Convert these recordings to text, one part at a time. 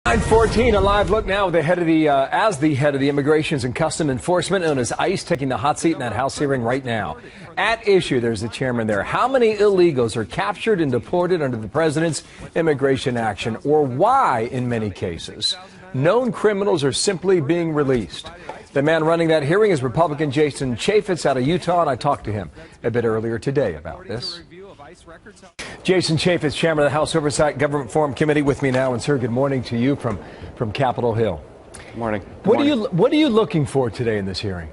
9:14, a live look now with the head of the Immigrations and Customs Enforcement, known as ICE, taking the hot seat in that House hearing right now. At issue, there's the chairman there. How many illegals are captured and deported under the president's immigration action, or why, in many cases, known criminals are simply being released? The man running that hearing is Republican Jason Chaffetz out of Utah, and I talked to him a bit earlier today about this. Jason Chaffetz, chairman of the House Oversight Government Forum Committee, with me now. And sir, good morning to you from Capitol Hill. Good morning. What are you looking for today in this hearing?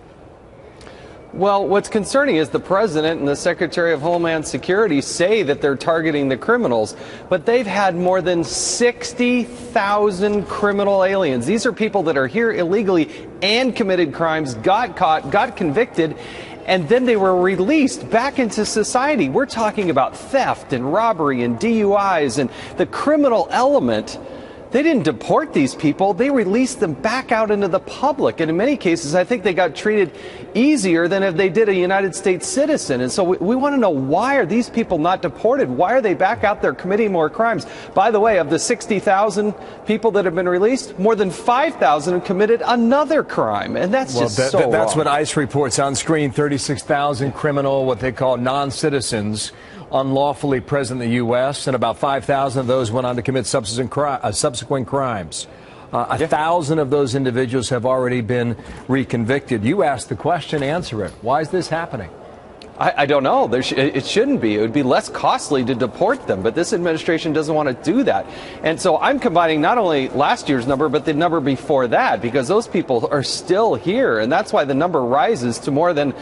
Well, what's concerning is the president and the Secretary of Homeland Security say that they're targeting the criminals, but they've had more than 60,000 criminal aliens. These are people that are here illegally and committed crimes, got caught, got convicted, and then they were released back into society. We're talking about theft and robbery and DUIs and the criminal element. They didn't deport these people. They released them back out into the public. And in many cases, I think they got treated easier than if they did a United States citizen. And so we want to know, why are these people not deported? Why are they back out there committing more crimes? By the way, of the 60,000 people that have been released, more than 5,000 have committed another crime. And that's that's wrong. What ICE reports on screen. 36,000 criminal, what they call non-citizens, unlawfully present in the U.S., and about 5,000 of those went on to commit subsequent crimes. 1,000 of those individuals have already been reconvicted. You asked the question, answer it. Why is this happening? I don't know. It shouldn't be. It would be less costly to deport them, but this administration doesn't want to do that. And so I'm combining not only last year's number, but the number before that, because those people are still here. And that's why the number rises to more than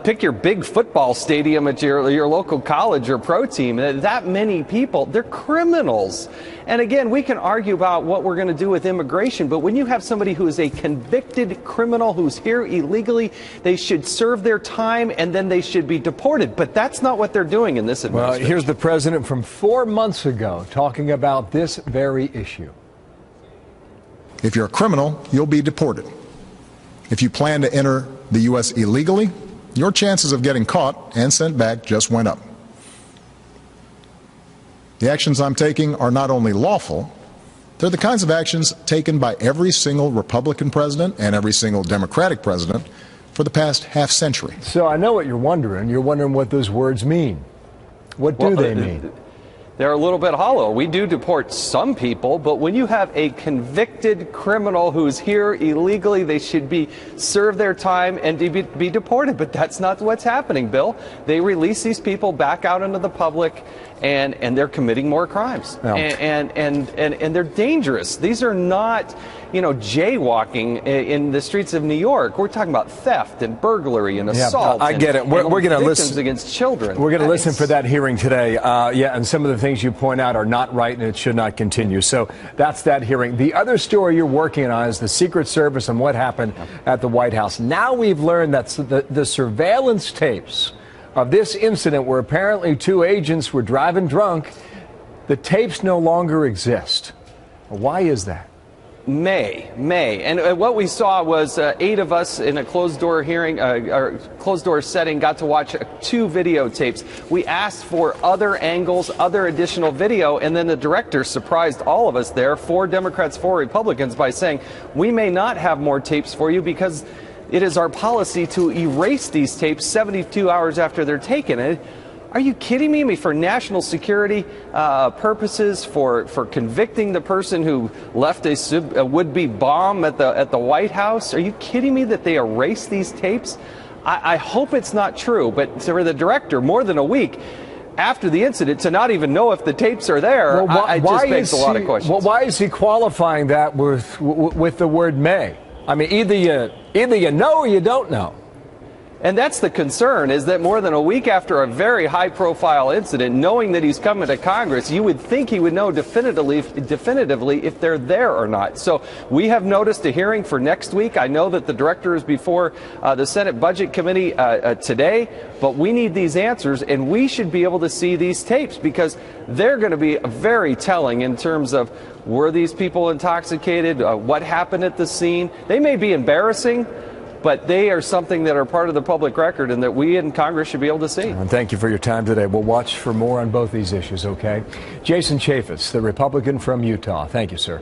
pick your big football stadium at your local college or pro team. That many people, they're criminals. And again, we can argue about what we're going to do with immigration, but when you have somebody who is a convicted criminal who's here illegally, they should serve their time and then they should be deported. But that's not what they're doing in this administration. Well, here's the president from 4 months ago talking about this very issue. If you're a criminal, you'll be deported. If you plan to enter the U.S. illegally, your chances of getting caught and sent back just went up. The actions I'm taking are not only lawful, they're the kinds of actions taken by every single Republican president and every single Democratic president for the past half century. So I know what you're wondering. You're wondering what those words mean. What do they mean? They're a little bit hollow. We do deport some people, but when you have a convicted criminal who's here illegally, they should serve their time and be deported. But that's not what's happening, Bill. They release these people back out into the public, and they're committing more crimes. Oh. And they're dangerous. These are not, jaywalking in the streets of New York. We're talking about theft and burglary and assault. I get it. We're going to listen against children. We're going to listen for that hearing today. And some of the things you point out are not right, and it should not continue. So that's that hearing. The other story you're working on is the Secret Service and what happened at the White House. Now we've learned that the surveillance tapes of this incident, where apparently 2 agents were driving drunk, the tapes no longer exist. Why is that? May. And what we saw was 8 of us in a closed-door hearing, or closed-door setting, got to watch 2 videotapes. We asked for other angles, other additional video, and then the director surprised all of us there, 4 Democrats, 4 Republicans, by saying, we may not have more tapes for you because it is our policy to erase these tapes 72 hours after they're taken. Are you kidding me? For national security purposes, for convicting the person who left a would-be bomb at the White House? Are you kidding me that they erase these tapes? I hope it's not true, but for the director, more than a week after the incident, to not even know if the tapes are there, it just begs a lot of questions. Well, why is he qualifying that with the word may? I mean, either you know or you don't know. And that's the concern, is that more than a week after a very high-profile incident, knowing that he's coming to Congress, you would think he would know definitively if they're there or not. So we have noticed a hearing for next week. I know that the director is before the Senate Budget Committee today, but we need these answers, and we should be able to see these tapes, because they're going to be very telling in terms of, were these people intoxicated? What happened at the scene? They may be embarrassing, but they are something that are part of the public record and that we in Congress should be able to see. And thank you for your time today. We'll watch for more on both these issues, okay? Jason Chaffetz, the Republican from Utah. Thank you, sir.